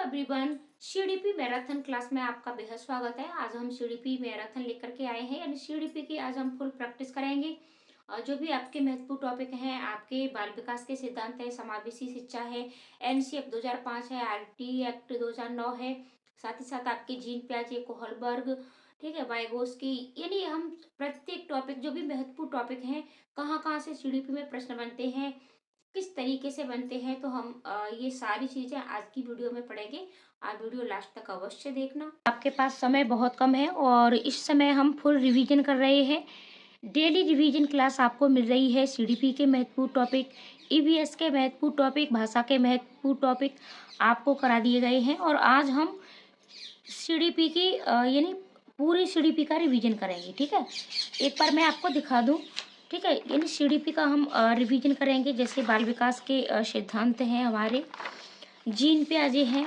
Everyone, CDP marathon class में आपका बेहद स्वागत है। आज हम सीडीपी मैराथन लेकर के आए हैं, यानी सीडीपी की आज हम फुल प्रैक्टिस करेंगे। और जो भी आपके महत्वपूर्ण टॉपिक हैं, आपके बाल विकास के सिद्धांत है, समावेशी शिक्षा है, एनसीएफ 2005 है, आरटी एक्ट 2009 है, साथ ही साथ आपके जीन पियाजे कोहलबर्ग, ठीक है, वाइगोस्की, यानी हम प्रत्येक टॉपिक जो भी महत्वपूर्ण टॉपिक हैं, कहाँ कहाँ से सीडीपी में प्रश्न बनते हैं, किस तरीके से बनते हैं, तो हम ये सारी चीजें आज की वीडियो में पढ़ेंगे। आप वीडियो लास्ट तक अवश्य देखना। आपके पास समय बहुत कम है और इस समय हम फुल रिवीजन कर रहे हैं। डेली रिवीजन क्लास आपको मिल रही है। सीडीपी के महत्वपूर्ण टॉपिक, ईवीएस के महत्वपूर्ण टॉपिक, भाषा के महत्वपूर्ण टॉपिक आपको करा दिए गए हैं। और आज हम सीडीपी की यानी पूरी सीडीपी का रिवीजन करेंगे। ठीक है, एक बार मैं आपको दिखा दूं। ठीक है, यानी सीडीपी का हम रिवीजन करेंगे। जैसे बाल विकास के सिद्धांत हैं हमारे, जीन पियाजे हैं,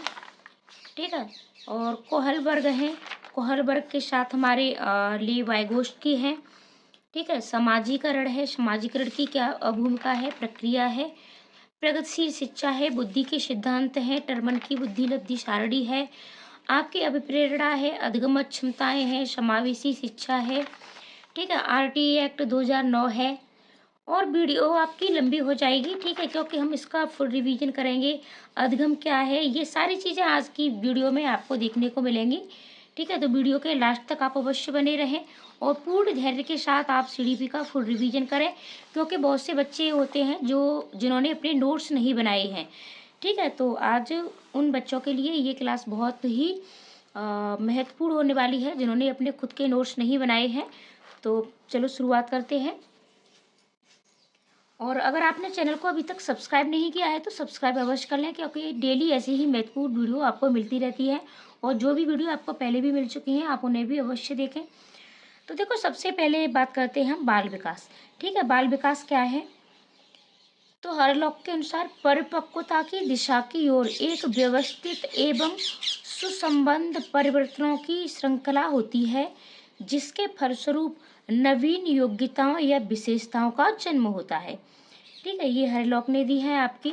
ठीक है, और कोहलबर्ग हैं। कोहलबर्ग के साथ हमारे ली वाइगोस्की हैं। ठीक है, समाजीकरण है, समाजीकरण की क्या भूमिका है, प्रक्रिया है, प्रगतिशील शिक्षा है, बुद्धि के सिद्धांत हैं, टर्मन की बुद्धि लब्धि सारणी है, आपकी अभिप्रेरणा है, अधिगम क्षमताएं हैं, समावेशी शिक्षा है, ठीक है, आरटी एक्ट 2009 है। और वीडियो आपकी लंबी हो जाएगी, ठीक है, क्योंकि हम इसका फुल रिवीजन करेंगे। अधिगम क्या है, ये सारी चीज़ें आज की वीडियो में आपको देखने को मिलेंगी। ठीक है, तो वीडियो के लास्ट तक आप अवश्य बने रहें और पूर्ण धैर्य के साथ आप सीडीपी का फुल रिवीजन करें, क्योंकि बहुत से बच्चे होते हैं जिन्होंने अपने नोट्स नहीं बनाए हैं। ठीक है, तो आज उन बच्चों के लिए ये क्लास बहुत ही महत्वपूर्ण होने वाली है, जिन्होंने अपने खुद के नोट्स नहीं बनाए हैं। तो चलो शुरुआत करते हैं। और अगर आपने चैनल को अभी तक सब्सक्राइब नहीं किया है तो सब्सक्राइब अवश्य कर लें, क्योंकि डेली ऐसी ही महत्वपूर्ण वीडियो आपको मिलती रहती है। और जो भी वीडियो आपको पहले भी मिल चुकी हैं, आप उन्हें भी अवश्य देखें। तो देखो, सबसे पहले बात करते हैं हम बाल विकास। ठीक है, बाल विकास क्या है? तो हरलॉक के अनुसार परिपक्वता की दिशा की ओर एक व्यवस्थित एवं सुसंबद्ध परिवर्तनों की श्रृंखला होती है, जिसके फलस्वरूप नवीन योग्यताओं या विशेषताओं का जन्म होता है। ठीक है, ये हरलॉक ने दी है आपकी।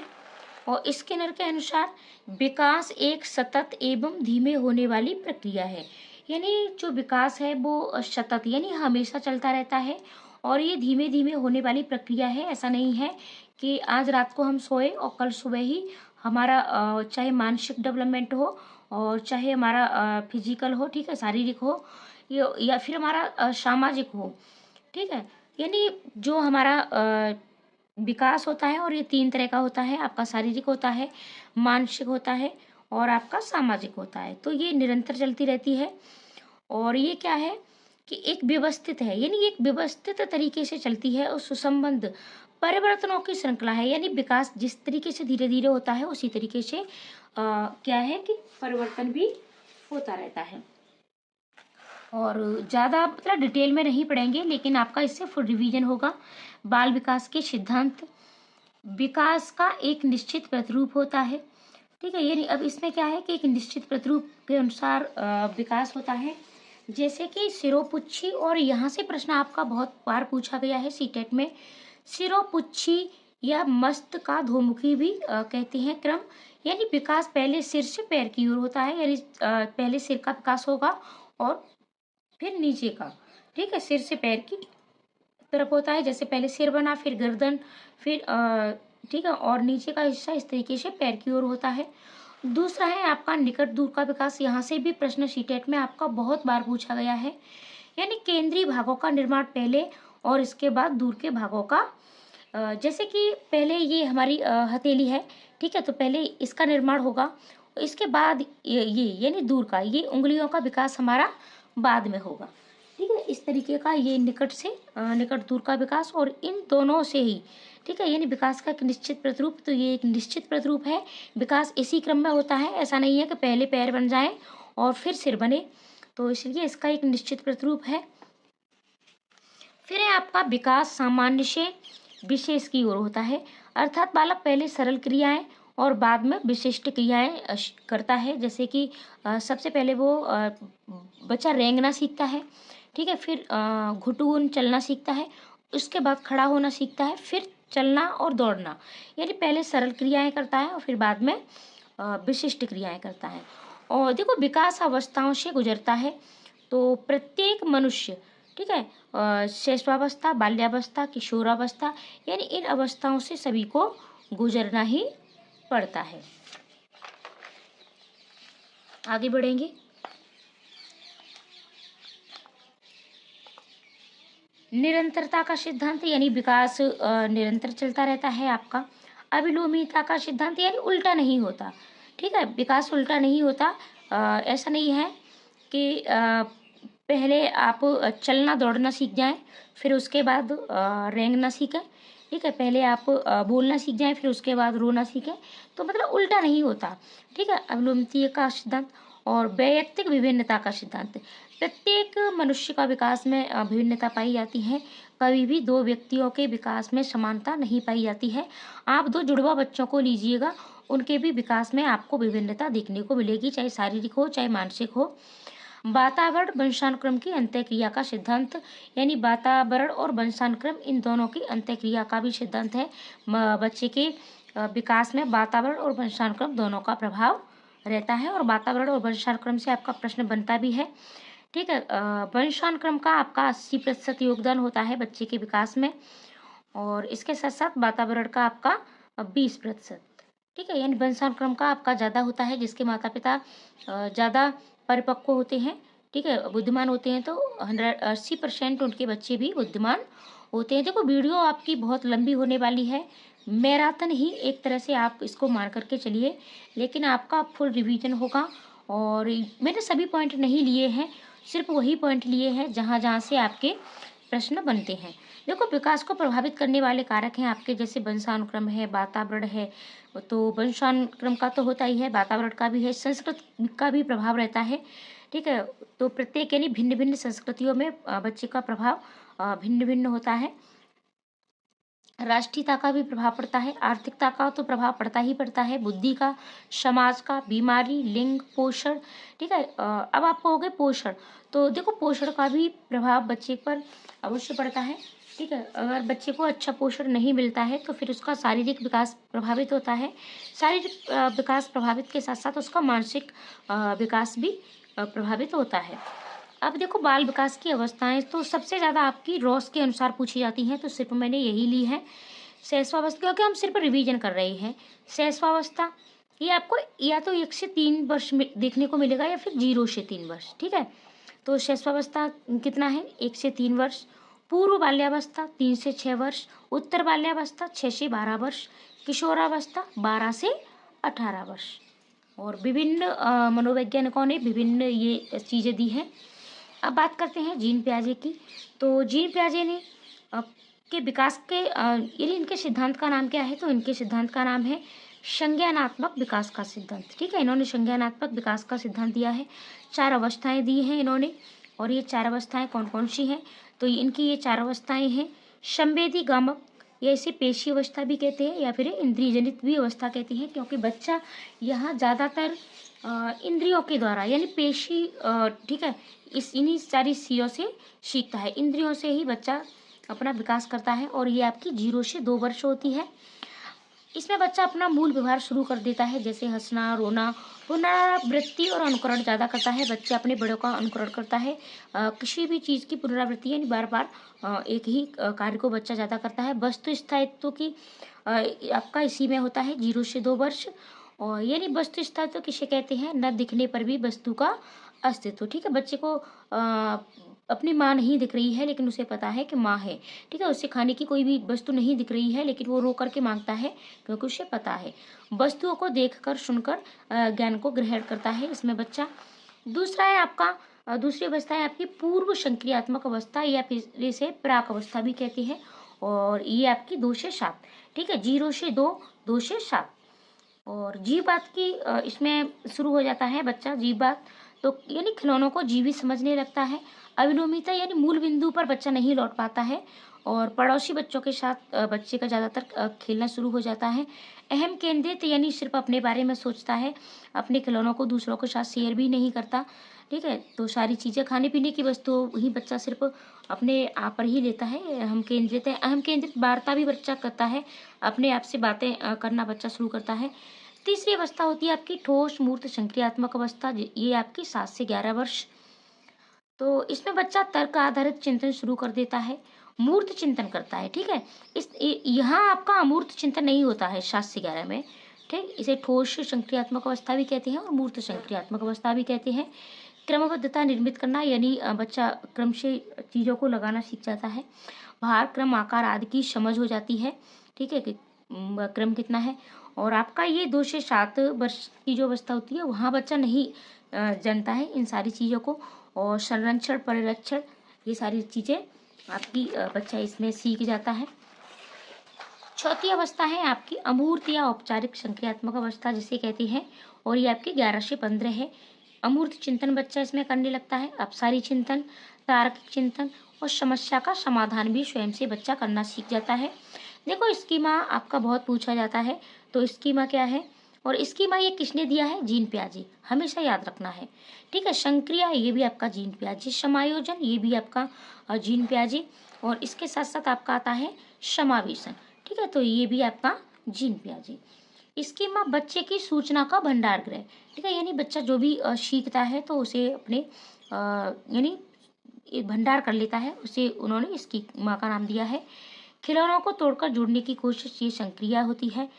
और स्किनर के अनुसार विकास एक सतत एवं धीमे होने वाली प्रक्रिया है। यानी जो विकास है वो सतत यानी हमेशा चलता रहता है, और ये धीमे धीमे होने वाली प्रक्रिया है। ऐसा नहीं है कि आज रात को हम सोए और कल सुबह ही हमारा चाहे मानसिक डेवलपमेंट हो और चाहे हमारा फिजिकल हो, ठीक है, शारीरिक हो, या फिर हमारा सामाजिक हो। ठीक है, यानी जो हमारा विकास होता है, और ये 3 तरह का होता है। आपका शारीरिक होता है, मानसिक होता है, और आपका सामाजिक होता है। तो ये निरंतर चलती रहती है। और ये क्या है कि एक व्यवस्थित है, यानी एक व्यवस्थित तरीके से चलती है और सुसंबद्ध परिवर्तनों की श्रृंखला है। यानी विकास जिस तरीके से धीरे धीरे होता है, उसी तरीके से क्या है कि परिवर्तन भी होता रहता है। और ज़्यादा मतलब डिटेल में नहीं पढ़ेंगे, लेकिन आपका इससे फुल रिवीजन होगा। बाल विकास के सिद्धांत, विकास का एक निश्चित प्रतिरूप होता है। ठीक है, यानी अब इसमें क्या है कि एक निश्चित प्रतिरूप के अनुसार विकास होता है। जैसे कि सिरोपुच्छी, और यहाँ से प्रश्न आपका बहुत बार पूछा गया है सीटेट में। सिरोपुच्छी या मस्त का धोमुखी भी कहते हैं क्रम। यानी विकास पहले सिर से पैर की ओर होता है, यानी पहले सिर का विकास होगा और फिर नीचे का। ठीक है, सिर से पैर की तरफ होता है। जैसे पहले सिर बना, फिर गर्दन, फिर ठीक है, और नीचे का हिस्सा इस तरीके से पैर की ओर होता है। दूसरा है आपका निकट दूर का विकास। यहाँ से भी प्रश्न सीटेट में आपका बहुत बार पूछा गया है। यानी केंद्रीय भागों का निर्माण पहले और इसके बाद दूर के भागों का। जैसे कि पहले ये हमारी हथेली है, ठीक है, तो पहले इसका निर्माण होगा, इसके बाद ये यानी दूर का, ये उंगलियों का विकास हमारा बाद में होगा। ठीक है, इस तरीके का ये निकट से निकट दूर का विकास, और इन दोनों से ही, ठीक है, यानी विकास का एक निश्चित प्रतिरूप। तो ये एक निश्चित प्रतिरूप है। विकास इसी क्रम में होता है, ऐसा नहीं है कि पहले पैर बन जाए और फिर सिर बने। तो इसलिए इसका एक निश्चित प्रतिरूप है। फिर है आपका विकास सामान्य से विशेष की ओर होता है, अर्थात बालक पहले सरल क्रियाएं और बाद में विशिष्ट क्रियाएं करता है। जैसे कि सबसे पहले वो बच्चा रेंगना सीखता है, ठीक है, फिर घुटुन चलना सीखता है, उसके बाद खड़ा होना सीखता है, फिर चलना और दौड़ना। यानी पहले सरल क्रियाएं करता है और फिर बाद में विशिष्ट क्रियाएं करता है। और देखो विकास अवस्थाओं से गुजरता है, तो प्रत्येक मनुष्य, ठीक है, शैशवावस्था, बाल्यावस्था, किशोरावस्था, यानी इन अवस्थाओं से सभी को गुजरना ही पड़ता है। आगे बढ़ेंगे। निरंतरता का सिद्धांत, यानी विकास निरंतर चलता रहता है आपका। अविलोमिता का सिद्धांत, यानी उल्टा नहीं होता, ठीक है, विकास उल्टा नहीं होता। ऐसा नहीं है कि पहले आप चलना दौड़ना सीख जाएं, फिर उसके बाद रेंगना सीखें, ठीक है, पहले आप बोलना सीख जाएं, फिर उसके बाद रोना सीखें, तो मतलब उल्टा नहीं होता, ठीक है। अवलोमितीय का सिद्धांत और वैयक्तिक विभिन्नता का सिद्धांत, प्रत्येक मनुष्य का विकास में विभिन्नता पाई जाती है। कभी भी दो व्यक्तियों के विकास में समानता नहीं पाई जाती है। आप दो जुड़वा बच्चों को लीजिएगा, उनके भी विकास में आपको विभिन्नता देखने को मिलेगी, चाहे शारीरिक हो चाहे मानसिक हो। वातावरण वंशानुक्रम की अंतःक्रिया का सिद्धांत, यानी वातावरण और वंशानुक्रम इन दोनों की अंतःक्रिया का भी सिद्धांत है। बच्चे के विकास में वातावरण और वंशानुक्रम दोनों का प्रभाव रहता है, और वातावरण और वंशानुक्रम से आपका प्रश्न बनता भी है, ठीक है। वंशानुक्रम का आपका 80% योगदान होता है बच्चे के विकास में, और इसके साथ साथ वातावरण का आपका 20%, ठीक है, यानी वंशानुक्रम का आपका ज़्यादा होता है, जिसके माता पिता ज़्यादा परिपक्व होते हैं, ठीक है, बुद्धिमान होते हैं, तो 80% उनके बच्चे भी बुद्धिमान होते हैं। देखो वीडियो आपकी बहुत लंबी होने वाली है, मैराथन ही एक तरह से आप इसको मान करके चलिए, लेकिन आपका फुल रिवीजन होगा। और मैंने सभी पॉइंट नहीं लिए हैं, सिर्फ वही पॉइंट लिए हैं जहाँ जहाँ से आपके प्रश्न बनते हैं। देखो विकास को प्रभावित करने वाले कारक हैं आपके, जैसे वंशानुक्रम है, वातावरण है, तो वंशानुक्रम का तो होता ही है, वातावरण का भी है, संस्कृति का भी प्रभाव रहता है, ठीक है। तो प्रत्येक यानी भिन्न भिन्न संस्कृतियों में बच्चे का प्रभाव भिन्न भिन्न होता है। राष्ट्रीयता का भी प्रभाव पड़ता है, आर्थिकता का तो प्रभाव पड़ता ही पड़ता है, बुद्धि का, समाज का, बीमारी, लिंग, पोषण, ठीक है। अब आपको हो गए पोषण, तो देखो पोषण का भी प्रभाव बच्चे पर अवश्य पड़ता है, ठीक है। अगर बच्चे को अच्छा पोषण नहीं मिलता है तो फिर उसका शारीरिक विकास प्रभावित होता है, शारीरिक विकास प्रभावित के साथ साथ उसका मानसिक विकास भी प्रभावित होता है। अब देखो बाल विकास की अवस्थाएं तो सबसे ज़्यादा आपकी रॉस के अनुसार पूछी जाती हैं, तो सिर्फ मैंने यही ली है। शैशवावस्था, क्योंकि हम सिर्फ रिवीजन कर रहे हैं। शैशवावस्था ये आपको या तो 1 से 3 वर्ष में देखने को मिलेगा, या फिर 0 से 3 वर्ष, ठीक है। तो शैशवावस्था कितना है, 1 से 3 वर्ष। पूर्व बाल्यावस्था 3 से 6 वर्ष। उत्तर बाल्यावस्था 6 से 12 वर्ष। किशोरावस्था 12 से 18 वर्ष। और विभिन्न मनोवैज्ञानिकों ने विभिन्न ये चीज़ें दी हैं। अब बात करते हैं जीन पियाजे की। तो जीन पियाजे ने के विकास के यानी इनके सिद्धांत का नाम क्या है, तो इनके सिद्धांत का नाम है संज्ञानात्मक विकास का सिद्धांत, ठीक है। इन्होंने संज्ञानात्मक विकास का सिद्धांत दिया है, 4 अवस्थाएं दी हैं इन्होंने, और ये 4 अवस्थाएं कौन कौन सी हैं, तो इनकी ये 4 अवस्थाएं हैं। संवेदी गामक, या इसे पेशी अवस्था भी कहते हैं, या फिर इंद्रिय जनित भी अवस्था कहती हैं, क्योंकि बच्चा यहाँ ज़्यादातर इंद्रियों के द्वारा यानी पेशी, ठीक है, इन्हीं सारी चीज़ों से सीखता है, इंद्रियों से ही बच्चा अपना विकास करता है। और ये आपकी 0 से 2 वर्ष होती है। इसमें बच्चा अपना मूल व्यवहार शुरू कर देता है, जैसे हंसना, रोना, पुनरावृत्ति और अनुकरण ज़्यादा करता है। बच्चा अपने बड़ों का अनुकरण करता है, किसी भी चीज़ की पुनरावृत्ति यानी बार बार एक ही कार्य को बच्चा ज़्यादा करता है। वस्तु स्थायित्व की आपका इसी में होता है, 0 से 2 वर्ष। और यानी वस्तु स्थायित्व किसे कहते हैं, न दिखने पर भी वस्तु का अस्तित्व, ठीक है। बच्चे को अपनी माँ नहीं दिख रही है, लेकिन उसे पता है कि माँ है, ठीक है। उसे खाने की कोई भी वस्तु नहीं दिख रही है, लेकिन वो रो करके मांगता है, क्योंकि उसे पता है। वस्तुओं को देखकर सुनकर ज्ञान को ग्रहण करता है इसमें बच्चा। दूसरा है आपका दूसरी अवस्था है आपकी पूर्व संक्रियात्मक अवस्था, या फिर इसे प्राक अवस्था भी कहते हैं, और ये आपकी 2 से 7, ठीक है, 0 से 2, 2 से 7। और जीव बात की इसमें शुरू हो जाता है बच्चा, जीव बात तो यानी खिलौनों को जीवित समझने लगता है। अविलोमिता यानी मूल बिंदु पर बच्चा नहीं लौट पाता है, और पड़ोसी बच्चों के साथ बच्चे का ज़्यादातर खेलना शुरू हो जाता है। अहम केंद्रित यानी सिर्फ अपने बारे में सोचता है, अपने खिलौनों को दूसरों के साथ शेयर भी नहीं करता, ठीक है। तो सारी चीज़ें खाने पीने की वस्तु ही बच्चा सिर्फ अपने आप पर ही लेता है। अहम केंद्रित है, अहम केंद्रित वार्ता भी बच्चा करता है, अपने आप से बातें करना बच्चा शुरू करता है। तीसरी अवस्था होती है आपकी ठोस मूर्त संक्रियात्मक अवस्था, ये आपकी 7 से 11 वर्ष। तो इसमें बच्चा तर्क आधारित चिंतन शुरू कर देता है, मूर्त चिंतन करता है। ठीक है, यहाँ आपका अमूर्त चिंतन नहीं होता है 7 से 11 में। ठीक, इसे ठोस संक्रियात्मक अवस्था भी कहते हैं और मूर्त संक्रियात्मक अवस्था भी कहते हैं। क्रमबद्धता निर्मित करना, यानी बच्चा क्रम से चीज़ों को लगाना सीख जाता है। भार, क्रम, आकार आदि की समझ हो जाती है। ठीक है, कि क्रम कितना है। और आपका ये 2 से 7 वर्ष की जो अवस्था होती है वहाँ बच्चा नहीं जानता है इन सारी चीज़ों को। और संरक्षण, परिरक्षण, ये सारी चीज़ें आपकी बच्चा इसमें सीख जाता है। चौथी अवस्था है आपकी अमूर्त या औपचारिक संक्रियात्मक अवस्था जिसे कहते हैं, और ये आपकी 11 से 15 है। अमूर्त चिंतन बच्चा इसमें करने लगता है, अपसारी चिंतन, तार्किक चिंतन और समस्या का समाधान भी स्वयं से बच्चा करना सीख जाता है। देखो, स्कीमा आपका बहुत पूछा जाता है, तो स्कीमा क्या है और स्कीमा ये किसने दिया है? जीन पियाजे, हमेशा याद रखना है। ठीक है, संक्रिया ये भी आपका जीन पियाजे, समायोजन ये भी आपका जीन पियाजे, और इसके साथ साथ आपका आता है समावेशन। ठीक है, तो ये भी आपका जीन पियाजे। स्कीमा बच्चे की सूचना का भंडार गृह। ठीक है, यानी बच्चा जो भी सीखता है तो उसे अपने यानी भंडार कर लेता है, उसे उन्होंने स्कीमा का नाम दिया है। खिलौनों को तोड़कर जोड़ने की कोशिश, ये संक्रिया होती है।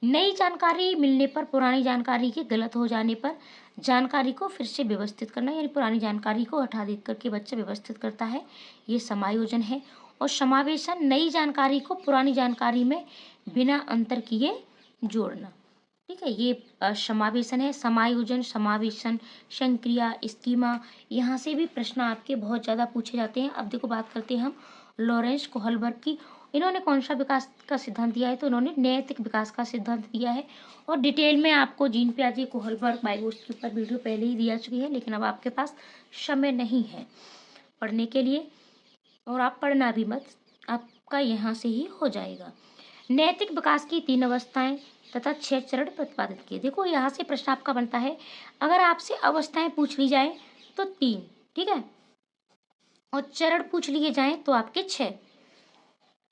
नई जानकारी मिलने पर, पुरानी जानकारी के गलत हो जाने पर जानकारी को फिर से व्यवस्थित करना, यानी पुरानी जानकारी को हटा दे करके बच्चा व्यवस्थित करता है, ये समायोजन है। और समावेशन, नई जानकारी को पुरानी जानकारी में बिना अंतर किए जोड़ना। ठीक है, ये समावेशन है। समायोजन, समावेशन, संक्रिया, स्कीमा, यहाँ से भी प्रश्न आपके बहुत ज़्यादा पूछे जाते हैं। अब देखो, बात करते हैं हम लॉरेंस कोहलबर्ग की। इन्होंने कौन सा विकास का सिद्धांत दिया है? तो इन्होंने नैतिक विकास का सिद्धांत दिया है। और डिटेल में आपको जीन पियाजे, कोहलबर्ग, वाइगोत्स्की पर वीडियो पहले ही दिया चुकी है, लेकिन अब आपके पास समय नहीं है पढ़ने के लिए, और आप पढ़ना भी मत, आपका यहाँ से ही हो जाएगा। नैतिक विकास की 3 अवस्थाएं तथा 6 चरण प्रतिपादित किए। देखो, यहाँ से प्रश्न आपका बनता है, अगर आपसे अवस्थाएं पूछ ली जाए तो 3, ठीक है, और चरण पूछ लिए जाएं तो आपके 6।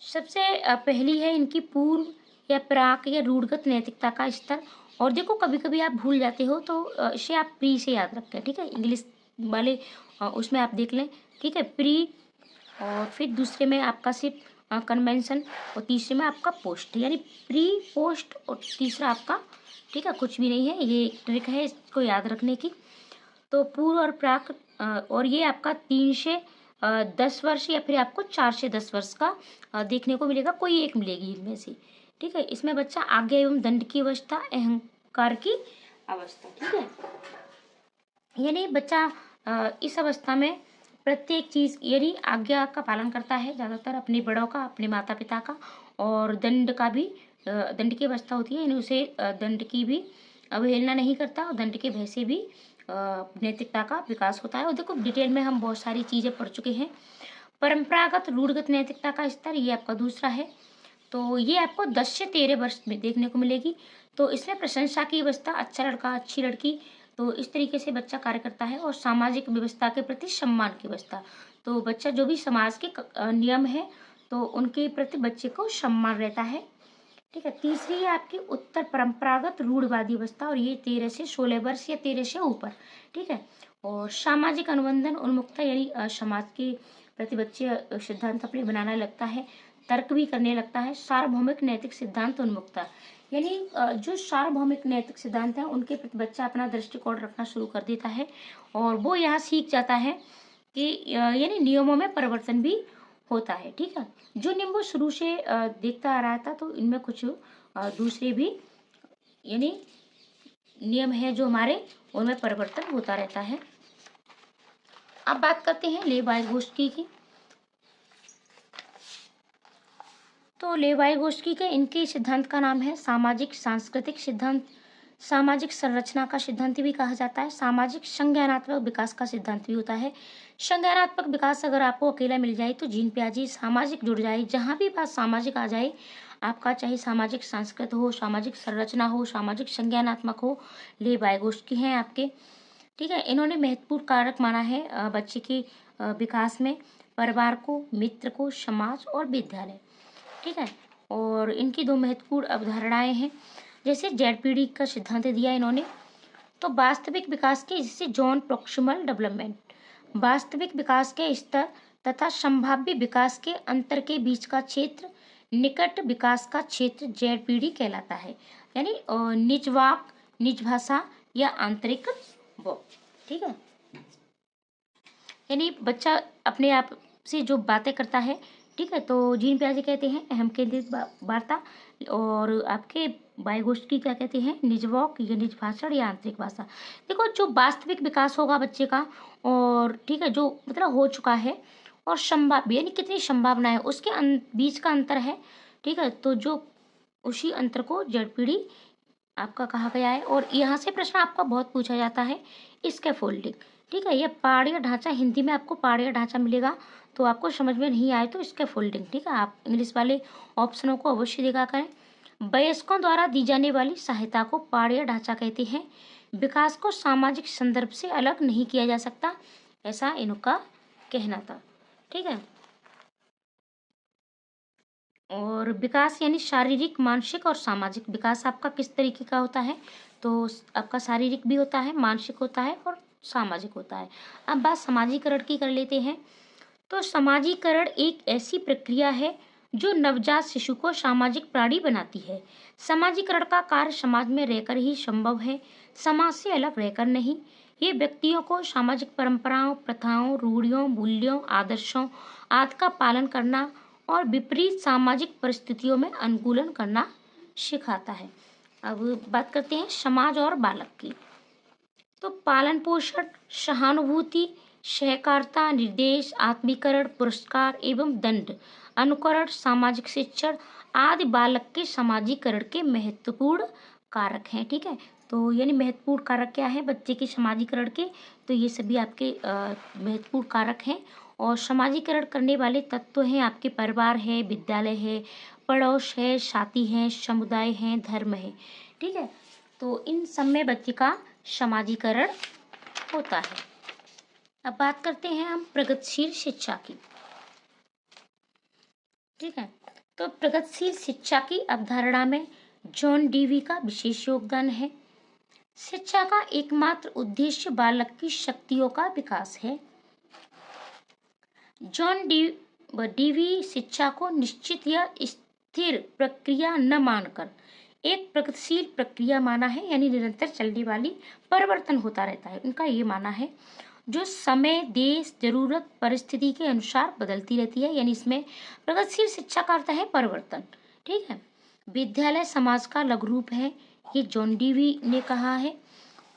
सबसे पहली है इनकी पूर्व या प्राक या रूढ़गत नैतिकता का स्तर। और देखो, कभी कभी आप भूल जाते हो तो इसे आप प्री से याद रखें। ठीक है, इंग्लिश वाले उसमें आप देख लें। ठीक है, प्री, और फिर दूसरे में आपका सिर्फ कन्वेंशन, और तीसरे में आपका पोस्ट, यानी प्री, पोस्ट, और तीसरा आपका, ठीक है, कुछ भी नहीं है, ये एक ट्रिक है इसको याद रखने की। तो पूर्व और प्राक, और ये आपका 3 से 10 वर्ष, या फिर आपको 4 से 10 वर्ष का देखने को मिलेगा, कोई एक मिलेगी इनमें से। ठीक है, इसमें बच्चा आज्ञा एवं दंड की अवस्था, अहंकार की अवस्था। ठीक है, यानी बच्चा इस अवस्था में प्रत्येक चीज़, यानी आज्ञा का पालन करता है ज़्यादातर, अपने बड़ों का, अपने माता पिता का, और दंड का भी, दंड की अवस्था होती है, यानी उसे दंड की भी अवहेलना नहीं करता, और दंड के भय से भी नैतिकता का विकास होता है। और देखो, डिटेल में हम बहुत सारी चीज़ें पढ़ चुके हैं। परंपरागत रूढ़गत नैतिकता का स्तर, ये आपका दूसरा है। तो ये आपको 10 से 13 वर्ष में देखने को मिलेगी। तो इसमें प्रशंसा की अवस्था, अच्छा लड़का, अच्छी लड़की, तो इस तरीके से बच्चा कार्य करता है। और सामाजिक व्यवस्था के प्रति सम्मान की अवस्था, तो बच्चा जो भी समाज के नियम है तो उनके प्रति बच्चे को सम्मान रहता है। ठीक है, तीसरी है आपकी उत्तर परंपरागत रूढ़वादी अवस्था, और ये 13 से 16 वर्ष या 13 से ऊपर। ठीक है, और सामाजिक अनुबंधन उन्मुखता, यानी समाज के प्रति बच्चे सिद्धांत अपने बनाने लगता है, तर्क भी करने लगता है। सार्वभौमिक नैतिक सिद्धांत उन्मुखता, यानी जो सार्वभौमिक नैतिक सिद्धांत है उनके प्रति बच्चा अपना दृष्टिकोण रखना शुरू कर देता है, और वो यहाँ सीख जाता है कि यानी नियमों में परिवर्तन भी होता है। ठीक है, जो नियम वो शुरू से देखता आ रहा था, तो इनमें कुछ दूसरे भी, यानी नियम है जो हमारे, उनमें परिवर्तन होता रहता है। अब बात करते हैं लेव वाइगोत्स्की की। तो लेव वाइगोत्स्की के, इनके सिद्धांत का नाम है सामाजिक सांस्कृतिक सिद्धांत, सामाजिक संरचना का सिद्धांत भी कहा जाता है, सामाजिक संज्ञानात्मक विकास का सिद्धांत भी होता है। संज्ञानात्मक विकास अगर आपको अकेला मिल जाए तो जीन पियाजे, सामाजिक जुड़ जाए, जहाँ भी बात सामाजिक आ जाए आपका, चाहे सामाजिक सांस्कृत हो, सामाजिक संरचना हो, सामाजिक संज्ञानात्मक हो, लेव वाइगोत्स्की हैं आपके। ठीक है, इन्होंने महत्वपूर्ण कारक माना है बच्चे के विकास में परिवार को, मित्र को, समाज और विद्यालय। ठीक है, और इनकी 2 महत्वपूर्ण अवधारणाएं हैं। जैसे ZPD का सिद्धांत दिया इन्होंने। तो वास्तविक विकास के, जिसे जॉन प्रॉक्सिमल डेवलपमेंट, वास्तविक विकास के स्तर तथा संभाव्य विकास के अंतर के बीच का क्षेत्र निकट विकास का क्षेत्र ZPD कहलाता है। यानी निज वाक, निज भाषा या आंतरिक वो, ठीक है। यानी बच्चा अपने आप से जो बातें करता है, ठीक है। तो जीन पियाजे कहते हैं अहम केंद्रित वार्ता, और आपके वाइगोस्की क्या कहते हैं, निज वॉक या निज भाषण या आंतरिक भाषा। देखो जो वास्तविक विकास होगा बच्चे का, और ठीक है जो मतलब हो चुका है, और संभाव्य यानी कितनी संभावना है उसके बीच का अंतर है, ठीक है। तो जो उसी अंतर को ZPD आपका कहा गया है। और यहाँ से प्रश्न आपका बहुत पूछा जाता है, स्कैफोल्डिंग, ठीक है। यह पहाड़िया ढांचा, हिंदी में आपको पहाड़िया ढांचा मिलेगा, तो आपको समझ में नहीं आए तो स्कैफोल्डिंग, ठीक है। आप इंग्लिश वाले ऑप्शनों को अवश्य देखा करें। वयस्कों द्वारा दी जाने वाली सहायता को पहाड़िया ढांचा कहते हैं। विकास को सामाजिक संदर्भ से अलग नहीं किया जा सकता, ऐसा इनका कहना था, ठीक है। और विकास यानी शारीरिक, मानसिक और सामाजिक विकास आपका किस तरीके का होता है, तो आपका शारीरिक भी होता है, मानसिक होता है और सामाजिक होता है। अब बात समाजीकरण की कर लेते हैं। तो समाजीकरण एक ऐसी प्रक्रिया है जो नवजात शिशु को सामाजिक प्राणी बनाती है। समाजीकरण का कार्य समाज में रहकर ही संभव है, समाज से अलग रहकर नहीं। ये व्यक्तियों को सामाजिक परंपराओं, प्रथाओं, रूढ़ियों, मूल्यों, आदर्शों आदि का पालन करना और विपरीत सामाजिक परिस्थितियों में अनुकूलन करना सिखाता है। अब बात करते हैं समाज और बालक की। तो पालन पोषण, सहानुभूति, सहकारिता, निर्देश, आत्मीकरण, पुरस्कार एवं दंड, अनुकरण, सामाजिक शिक्षण आदि बालक के समाजीकरण के महत्वपूर्ण कारक हैं, ठीक है। तो यानी महत्वपूर्ण कारक क्या है बच्चे के समाजीकरण के, तो ये सभी आपके महत्वपूर्ण कारक हैं। और समाजीकरण करने वाले तत्व हैं आपके परिवार है, विद्यालय है, पड़ोस है, साथी हैं, समुदाय हैं, धर्म है, ठीक है। तो इन सब में बच्चे का समाजीकरण होता है। अब बात करते हैं हम प्रगतिशील शिक्षा की, ठीक है। तो प्रगतिशील शिक्षा की अवधारणा में जॉन डीवी का विशेष योगदान है। शिक्षा का एकमात्र उद्देश्य बालक की शक्तियों का विकास है। जॉन डीवी शिक्षा को निश्चित या स्थिर प्रक्रिया न मानकर एक प्रगतिशील प्रक्रिया माना है, यानी निरंतर चलने वाली, परिवर्तन होता रहता है, उनका ये माना है, जो समय, देश, जरूरत, परिस्थिति के अनुसार बदलती रहती है। यानी इसमें प्रगतिशील शिक्षा का अर्थ है परिवर्तन, ठीक है। विद्यालय समाज का लघु रूप है, ये जॉन डीवी ने कहा है।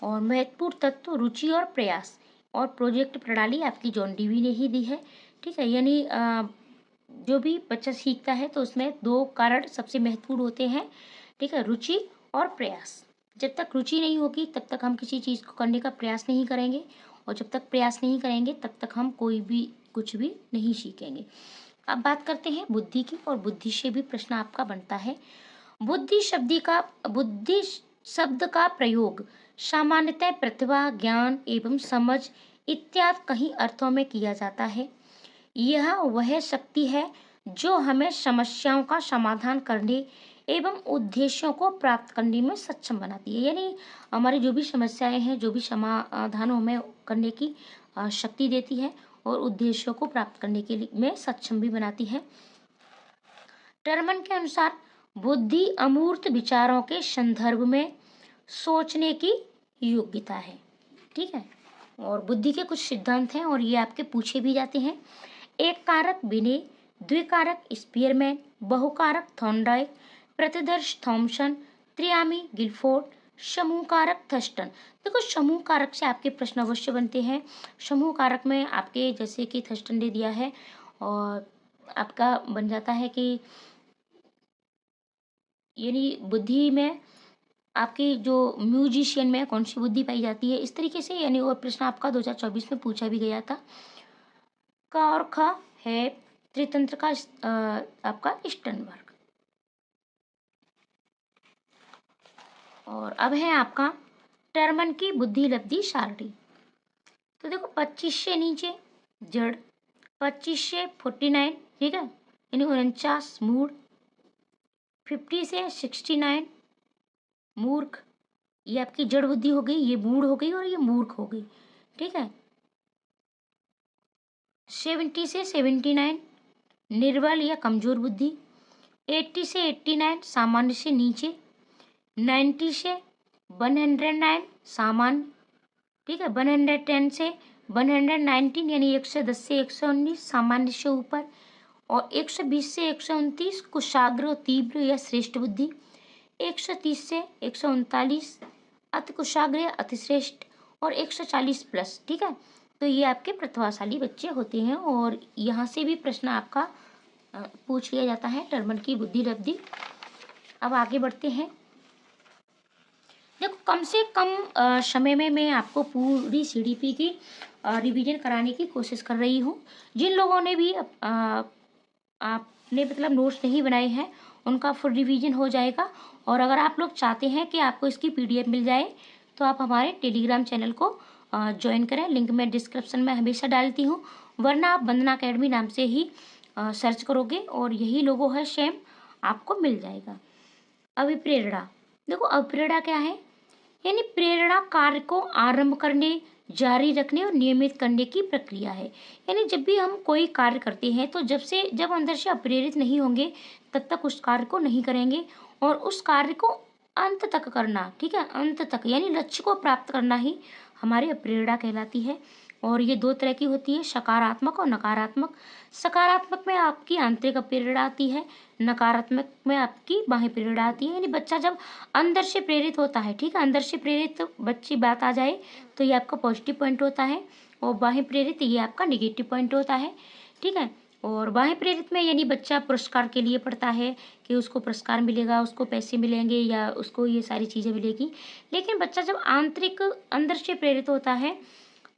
और महत्वपूर्ण तत्व रुचि और प्रयास और प्रोजेक्ट प्रणाली आपकी जॉन डीवी ने ही दी है, ठीक है। यानी जो भी बच्चा सीखता है तो उसमें दो कारण सबसे महत्वपूर्ण होते हैं, ठीक है, रुचि और प्रयास। जब तक रुचि नहीं होगी तब तक हम किसी चीज़ को करने का प्रयास नहीं करेंगे, और जब तक प्रयास नहीं करेंगे तब तक हम कोई भी कुछ भी नहीं सीखेंगे। अब बात करते हैं बुद्धि की, और बुद्धि से भी प्रश्न आपका बनता है। बुद्धि शब्द का प्रयोग सामान्यतः प्रतिभा, ज्ञान एवं समझ इत्यादि कई अर्थों में किया जाता है। यह वह शक्ति है जो हमें समस्याओं का समाधान करने एवं उद्देश्यों को प्राप्त करने में सक्षम बनाती है। यानी हमारी जो भी समस्याएं हैं, जो भी समाधान हमें करने की शक्ति देती है, और उद्देश्यों को प्राप्त करने के लिए में सक्षम भी बनाती है। टर्मन के अनुसार बुद्धि अमूर्त विचारों के संदर्भ में सोचने की योग्यता है, ठीक है। और बुद्धि के कुछ सिद्धांत हैं, और ये आपके पूछे भी जाते हैं। एक कारक विने, द्विकारक स्पीयरमैन, बहुकारक थॉर्नडाइक, प्रतिदर्श थॉमसन, त्रियामी गिलफोर्ड, समूह कारक थर्स्टन। देखो समूह कारक से आपके प्रश्न अवश्य बनते हैं। समूह कारक में आपके जैसे कि थर्स्टन ने दिया है, और आपका बन जाता है कि यानी बुद्धि में आपकी जो म्यूजिशियन में कौन सी बुद्धि पाई जाती है, इस तरीके से। यानी वो प्रश्न आपका 2024 में पूछा भी गया था। का और ख है त्रितंत्र का आपका स्टर्नबर्ग। और अब है आपका टर्मन की बुद्धि लब्धि सारणी। तो देखो 25 से नीचे जड़, 25 से 49, ठीक है, यानी 49 मूड, 50 से 69 मूर्ख, ये आपकी जड़ बुद्धि हो गई, ये मूढ़ हो गई और ये मूर्ख हो गई। ठीक है। 70 से 79 निर्बल या कमजोर बुद्धि। 80 से 89 सामान्य से नीचे। 90 से 109 सामान्य। ठीक है। 110 से 119 यानी 110 से 119 सामान्य से ऊपर। और 120 से 129 कुशाग्र, तीव्र या श्रेष्ठ बुद्धि। 130 से 139 अति कुशाग्र या अतिश्रेष्ठ। और 140 प्लस। ठीक है। तो ये आपके प्रतिभाशाली बच्चे होते हैं और यहाँ से भी प्रश्न आपका पूछ लिया जाता है टर्मन की बुद्धि लब्धि। अब आगे बढ़ते हैं। देखो कम से कम समय में मैं आपको पूरी सीडीपी की रिवीजन कराने की कोशिश कर रही हूँ। जिन लोगों ने भी आपने मतलब नोट्स नहीं बनाए हैं उनका फुल रिवीजन हो जाएगा। और अगर आप लोग चाहते हैं कि आपको इसकी पीडीएफ मिल जाए तो आप हमारे टेलीग्राम चैनल को ज्वाइन करें। लिंक मैं डिस्क्रिप्शन में हमेशा डालती हूँ, वरना आप वंदना अकेडमी नाम से ही सर्च करोगे और यही लोगो है सेम, आपको मिल जाएगा। अभिप्रेरणा। देखो अभिप्रेरणा क्या है, यानी प्रेरणा कार्य को आरंभ करने, जारी रखने और नियमित करने की प्रक्रिया है। यानी जब भी हम कोई कार्य करते हैं तो जब अंदर से अप्रेरित नहीं होंगे तब तक उस कार्य को नहीं करेंगे। और उस कार्य को अंत तक करना, ठीक है, अंत तक यानी लक्ष्य को प्राप्त करना ही हमारी प्रेरणा कहलाती है। और ये दो तरह की होती है, सकारात्मक और नकारात्मक। सकारात्मक में आपकी आंतरिक प्रेरणा आती है, नकारात्मक में आपकी बाह्य प्रेरणा आती है। यानी बच्चा जब अंदर से प्रेरित होता है, ठीक है, अंदर से प्रेरित बच्ची बात आ जाए तो ये आपका पॉजिटिव पॉइंट होता है और बाह्य प्रेरित ये आपका निगेटिव पॉइंट होता है। ठीक है। और बाह्य प्रेरित में यानी बच्चा पुरस्कार के लिए पढ़ता है कि उसको पुरस्कार मिलेगा, उसको पैसे मिलेंगे या उसको ये सारी चीज़ें मिलेगी। लेकिन बच्चा जब आंतरिक अंदर से प्रेरित होता है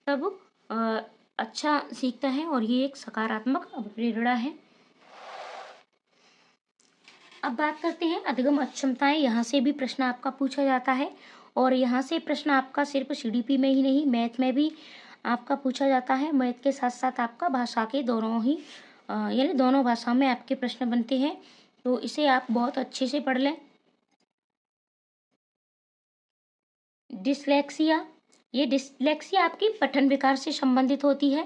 तब अच्छा सीखता है और ये एक सकारात्मक प्रेरणा है। अब बात करते हैं अधिगम अक्षमताएं। यहाँ से भी प्रश्न आपका पूछा जाता है और यहाँ से प्रश्न आपका सिर्फ सीडीपी में ही नहीं, मैथ में भी आपका पूछा जाता है। मैथ के साथ साथ आपका भाषा के दोनों ही यानी दोनों भाषा में आपके प्रश्न बनते हैं, तो इसे आप बहुत अच्छे से पढ़ लें। डिसलेक्सिया, ये डिसलेक्सिया आपकी पठन विकार से संबंधित होती है।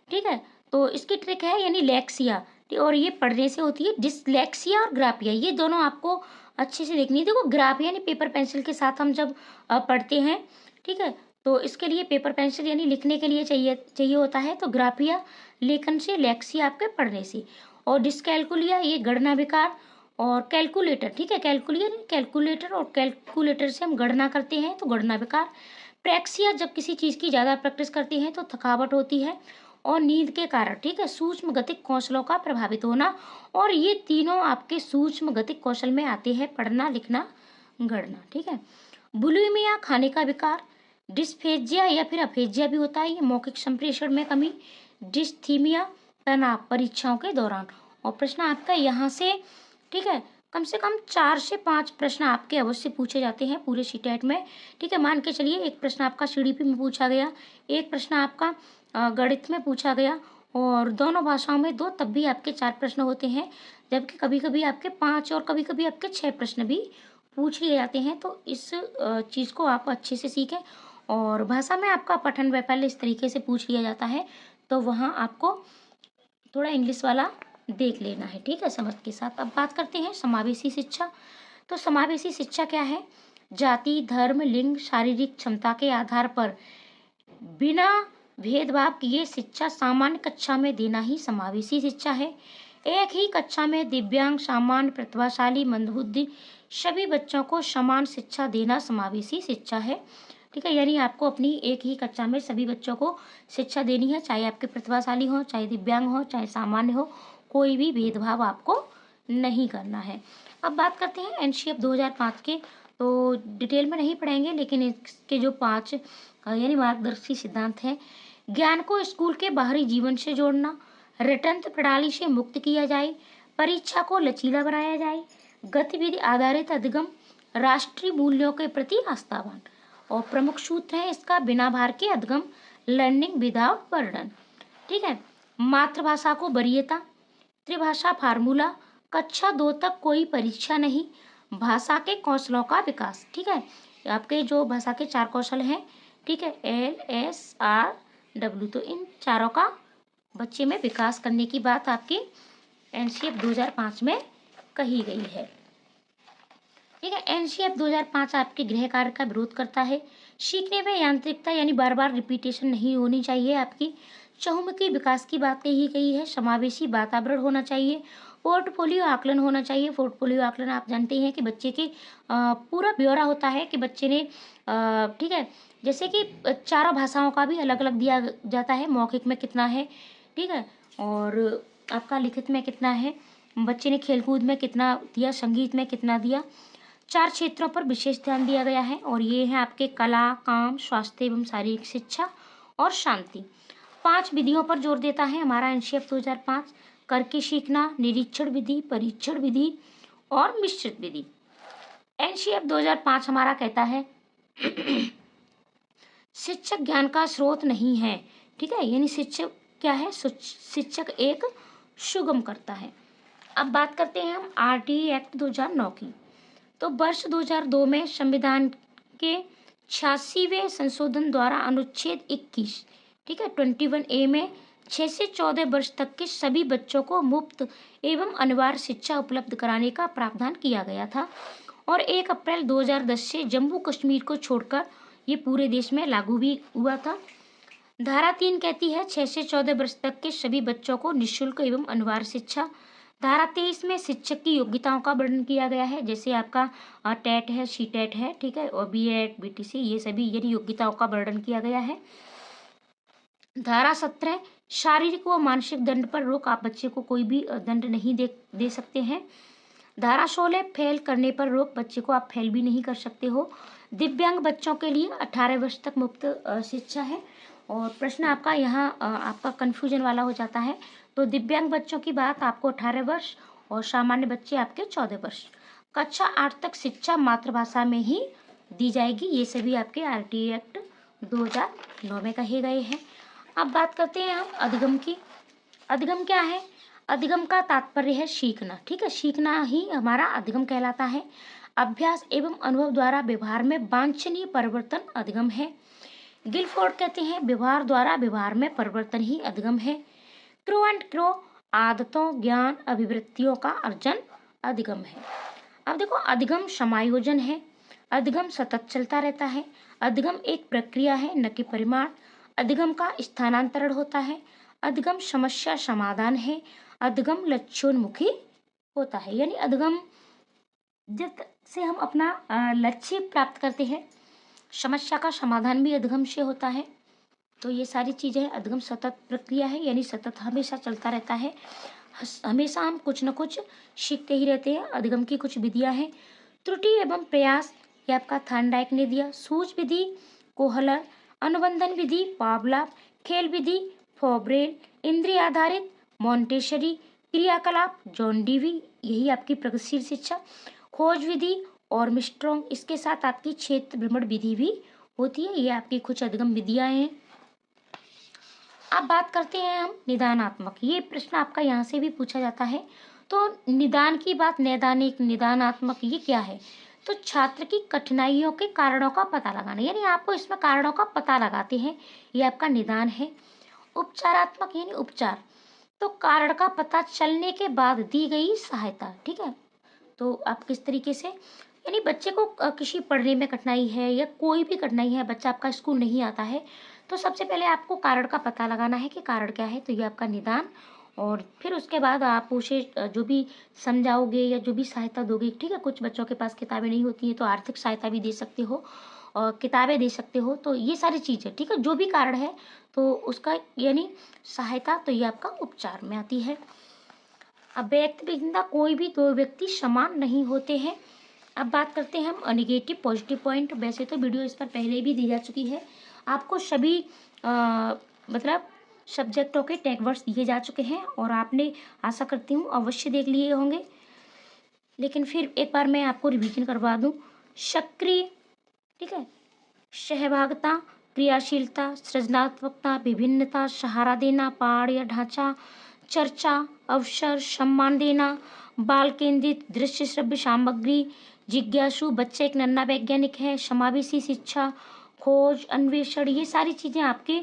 ठीक है। तो इसकी ट्रिक है यानी लेक्सिया, और ये पढ़ने से होती है। डिसलेक्सिया और ग्राफिया ये दोनों आपको अच्छे से देखनी है। देखो ग्राफिया यानी पेपर पेंसिल के साथ हम जब पढ़ते हैं, ठीक है, तो इसके लिए पेपर पेंसिल यानी लिखने के लिए चाहिए होता है। तो ग्राफिया लेखन से, लेक्सिया आपके पढ़ने से। और डिसकैलकुलिया ये गणना विकार। और कैलकुलेटर, ठीक है, कैलकुलेटर और कैलकुलेटर से हम गणना करते हैं तो गणना विकार। प्रेक्सिया जब किसी चीज़ की ज़्यादा प्रैक्टिस करते हैं तो थकावट होती है। और नींद के कारण, ठीक है, सूक्ष्म गतिक कौशलों का प्रभावित होना। और ये तीनों आपके सूक्ष्म गतिक कौशल में आते हैं, पढ़ना, लिखना, गणना। ठीक है। बुलिमिया खाने का विकार। डिस्फेजिया या फिर अफेजिया भी होता है, ये मौखिक संप्रेषण में कमी। डिस्थीमिया तनाव परीक्षाओं के दौरान। और प्रश्न आपका यहाँ से, ठीक है, कम से कम 4 से 5 प्रश्न आपके अवश्य पूछे जाते हैं पूरे सीटेट में। ठीक है। मान के चलिए एक प्रश्न आपका सीडीपी में पूछा गया, एक प्रश्न आपका गणित में पूछा गया और दोनों भाषाओं में 2, तब भी आपके 4 प्रश्न होते हैं। जबकि कभी कभी आपके 5 और कभी कभी आपके 6 प्रश्न भी पूछ लिए जाते हैं। तो इस चीज़ को आप अच्छे से सीखें। और भाषा में आपका पठन वैफल्य इस तरीके से पूछ लिया जाता है, तो वहाँ आपको थोड़ा इंग्लिश वाला देख लेना है, ठीक है, समझ के साथ। अब बात करते हैं समावेशी शिक्षा। तो समावेशी शिक्षा क्या है? जाति, धर्म, लिंग, शारीरिक क्षमता के आधार पर बिना भेदभाव किए शिक्षा सामान्य कक्षा में देना ही समावेशी शिक्षा है। एक ही कक्षा में दिव्यांग, सामान्य, प्रतिभाशाली, मंदबुद्धि सभी बच्चों को समान शिक्षा देना समावेशी शिक्षा है। ठीक है। यानी आपको अपनी एक ही कक्षा में सभी बच्चों को शिक्षा देनी है, चाहे आपके प्रतिभाशाली हो, चाहे दिव्यांग हो, चाहे सामान्य हो, कोई भी भेदभाव आपको नहीं करना है। अब बात करते हैं एनसीएफ 2005 के। तो डिटेल में नहीं पढ़ेंगे, लेकिन इसके जो 5 यानी मार्गदर्शी सिद्धांत हैं। ज्ञान को स्कूल के बाहरी जीवन से जोड़ना, रटंत्र प्रणाली से मुक्त किया जाए, परीक्षा को लचीला बनाया जाए, गतिविधि आधारित अधिगम, राष्ट्रीय मूल्यों के प्रति आस्थावान। और प्रमुख सूत्र है इसका, बिना भार के अधिगम, लर्निंग विदाउट बर्डन। ठीक है। मातृभाषा को वरीयता, त्रिभाषा फार्मूला, कक्षा 2 तक कोई परीक्षा नहीं, भाषा के कौशलों का विकास, ठीक है। आपके जो भाषा के 4 कौशल हैं, ठीक है, LSRW, तो इन चारों का बच्चे में विकास करने की बात आपकी NCF 2005 में कही गई है, ठीक है। NCF 2005 आपके गृह कार्य का विरोध करता है। सीखने में यांत्रिकता यानी बार बार रिपीटेशन नहीं होनी चाहिए आपकी। चहुमुखी विकास की बात कही गई है। समावेशी वातावरण होना चाहिए। पोर्टफोलियो आकलन होना चाहिए। पोर्टफोलियो आकलन आप जानते हैं कि बच्चे के पूरा ब्यौरा होता है कि बच्चे ने ठीक है, जैसे कि चारों भाषाओं का भी अलग अलग दिया जाता है। मौखिक में कितना है, ठीक है, और आपका लिखित में कितना है, बच्चे ने खेलकूद में कितना दिया, संगीत में कितना दिया। 4 क्षेत्रों पर विशेष ध्यान दिया गया है और ये है आपके कला, काम, स्वास्थ्य एवं शारीरिक शिक्षा और शांति। 5 विधियों पर जोर देता है हमारा NCF 2005। करके सीखना, निरीक्षण विधि, परीक्षण विधि और मिश्रित विधि। NCF 2005 हमारा कहता है शिक्षक ज्ञान का स्रोत नहीं है, ठीक है, यानी शिक्षक क्या है, शिक्षक एक सुगम करता है। अब बात करते हैं हम RTE एक्ट 2009 की। तो वर्ष 2002 में संविधान के 86वें संशोधन द्वारा अनुच्छेद 21, ठीक है, 21A में 6 से 14 वर्ष तक के सभी बच्चों को मुफ्त एवं अनिवार्य शिक्षा उपलब्ध कराने का प्रावधान किया गया था और 1 अप्रैल 2010 से जम्मू कश्मीर को छोड़कर ये पूरे देश में लागू भी हुआ था। धारा 3 कहती है 6 से 14 वर्ष तक के सभी बच्चों को निःशुल्क एवं अनिवार्य शिक्षा। धारा 23 में शिक्षक की योग्यताओं का वर्णन किया गया है, जैसे आपका टेट है, CTET है, ठीक है, और BEd, BTC, ये सभी यानी योग्यताओं का वर्णन किया गया है। धारा 17 शारीरिक व मानसिक दंड पर रोक, आप बच्चे को कोई भी दंड नहीं दे सकते हैं। धारा 16 फेल करने पर रोक, बच्चे को आप फेल भी नहीं कर सकते हो। दिव्यांग बच्चों के लिए 18 वर्ष तक मुफ्त शिक्षा है। और प्रश्न आपका यहाँ आपका कन्फ्यूजन वाला हो जाता है, तो दिव्यांग बच्चों की बात आपको 18 वर्ष और सामान्य बच्चे आपके 14 वर्ष। कक्षा 8 तक शिक्षा मातृभाषा में ही दी जाएगी। ये सभी आपके RTE एक्ट 2009 में कहे गए हैं। अब बात करते हैं हम अधिगम की। अधिगम क्या है? अधिगम का तात्पर्य है सीखना, ठीक है, सीखना ही हमारा अधिगम कहलाता है। अभ्यास एवं अनुभव द्वारा व्यवहार में वांछनीय परिवर्तन अधिगम है। गिलफोर्ड कहते हैं व्यवहार द्वारा व्यवहार में परिवर्तन ही अधिगम है। क्रो एंड क्रो आदतों, ज्ञान, अभिवृत्तियों का अर्जन अधिगम है। अब देखो, अधिगम समायोजन है। अधिगम सतत चलता रहता है। अधिगम एक प्रक्रिया है, न कि परिमाण। अधिगम का स्थानांतरण होता है। अधिगम समस्या समाधान है। अधिगम लक्ष्योन्मुखी होता है, यानी अधिगम जिससे हम अपना लक्ष्य प्राप्त करते हैं। समस्या का समाधान भी अधिगम से होता है। तो ये सारी चीज़ें, अधिगम सतत प्रक्रिया है, यानी सतत हमेशा चलता रहता है। हमेशा हम कुछ न कुछ सीखते ही रहते हैं। अधिगम की कुछ विधियां हैं। त्रुटि एवं प्रयास, ये आपका थार्नडाइक ने दिया। सूझ विधि कोहलर, अनुबंधन विधि पावलव, खेल विधि फॉब्रेल, इंद्रिय आधारित मॉन्टेसरी, क्रियाकलाप जॉन डीवी, यही आपकी प्रगतिशील शिक्षा। खोज विधि और मिस्ट्रॉन्ग, इसके साथ आपकी क्षेत्र भ्रमण विधि भी होती है। ये आपकी कुछ अधिगम विधियां हैं। अब बात करते हैं हम निदानात्मक। ये प्रश्न आपका यहाँ से भी पूछा जाता है। तो निदान की बात, नैदानिक, निदानात्मक, ये क्या है? तो छात्र की कठिनाइयों के कारणों का पता लगाना, यानी आपको इसमें कारणों का पता लगाते हैं, ये आपका निदान है। उपचारात्मक यानी उपचार, तो कारण का पता चलने के बाद दी गई सहायता, ठीक है। तो आप किस तरीके से, यानी बच्चे को किसी पढ़ने में कठिनाई है या कोई भी कठिनाई है, बच्चा आपका स्कूल नहीं आता है, तो सबसे पहले आपको कारण का पता लगाना है कि कारण क्या है, तो ये आपका निदान। और फिर उसके बाद आप उसे जो भी समझाओगे या जो भी सहायता दोगे, ठीक है। कुछ बच्चों के पास किताबें नहीं होती हैं, तो आर्थिक सहायता भी दे सकते हो और किताबें दे सकते हो। तो ये सारी चीज़ें, ठीक है, जो भी कारण है तो उसका यानी सहायता, तो ये आपका उपचार में आती है। अब व्यक्ति भिन्नता, कोई भी 2 व्यक्ति समान नहीं होते हैं। अब बात करते हैं हम नेगेटिव पॉजिटिव पॉइंट। वैसे तो वीडियो इस पर पहले भी दी जा चुकी है, आपको सभी मतलब सब्जेक्टों के टैग वर्ड्स दिए जा चुके हैं और आपने, आशा करती हूँ, अवश्य देख लिए होंगे। लेकिन फिर एक बार मैं आपको रिवीजन करवा दूँ। सक्रिय, ठीक है, सहभागिता, क्रियाशीलता, सृजनात्मकता, विभिन्नता, सहारा देना, पहाड़ या ढांचा, चर्चा, अवसर, सम्मान देना, बाल केंद्रित दृश्य श्रव्य सामग्री, जिज्ञासु, बच्चा एक नन्हा वैज्ञानिक है, समावेशी शिक्षा, खोज, अन्वेषण, ये सारी चीज़ें आपके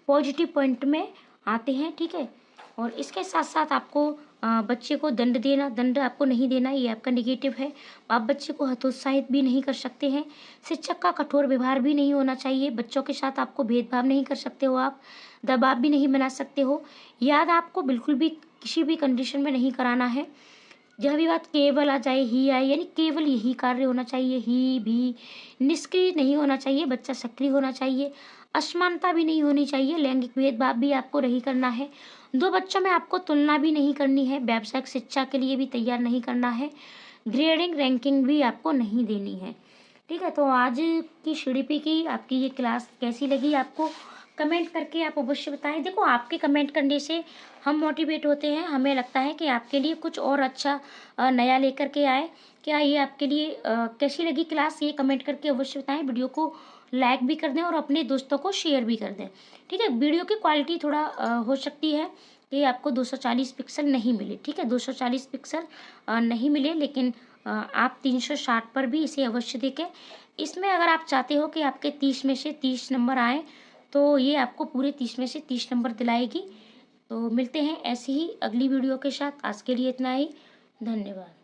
पॉजिटिव पॉइंट में आते हैं। ठीक है, और इसके साथ साथ आपको बच्चे को दंड आपको नहीं देना, ये आपका निगेटिव है। आप बच्चे को हतोत्साहित भी नहीं कर सकते हैं। शिक्षक का कठोर व्यवहार भी नहीं होना चाहिए। बच्चों के साथ आपको भेदभाव नहीं कर सकते हो, आप दबाव भी नहीं बना सकते हो। याद आपको बिल्कुल भी किसी भी कंडीशन में नहीं कराना है। जहाँ भी बात केवल आ जाए, ही आए, यानी केवल यही कार्य होना चाहिए, ही भी। निष्क्रिय नहीं होना चाहिए, बच्चा सक्रिय होना चाहिए। असमानता भी नहीं होनी चाहिए, लैंगिक भेदभाव भी आपको नहीं करना है। दो बच्चों में आपको तुलना भी नहीं करनी है, व्यावसायिक शिक्षा के लिए भी तैयार नहीं करना है, ग्रेडिंग रैंकिंग भी आपको नहीं देनी है। ठीक है, तो आज की शिड़िपी की आपकी ये क्लास कैसी लगी आपको, कमेंट करके आप अवश्य बताएं। देखो, आपके कमेंट करने से हम मोटिवेट होते हैं, हमें लगता है कि आपके लिए कुछ और अच्छा नया लेकर के आए। क्या ये आपके लिए कैसी लगी क्लास, ये कमेंट करके अवश्य बताएं। वीडियो को लाइक भी कर दें और अपने दोस्तों को शेयर भी कर दें। ठीक है, वीडियो की क्वालिटी थोड़ा हो सकती है कि आपको 240 पिक्सल नहीं मिले। ठीक है, 240 पिक्सल नहीं मिले, लेकिन आप 360 पर भी इसे अवश्य देखें। इसमें अगर आप चाहते हो कि आपके 30 में से 30 नंबर आए, तो ये आपको पूरे 30 में से 30 नंबर दिलाएगी। तो मिलते हैं ऐसी ही अगली वीडियो के साथ। आज के लिए इतना ही, धन्यवाद।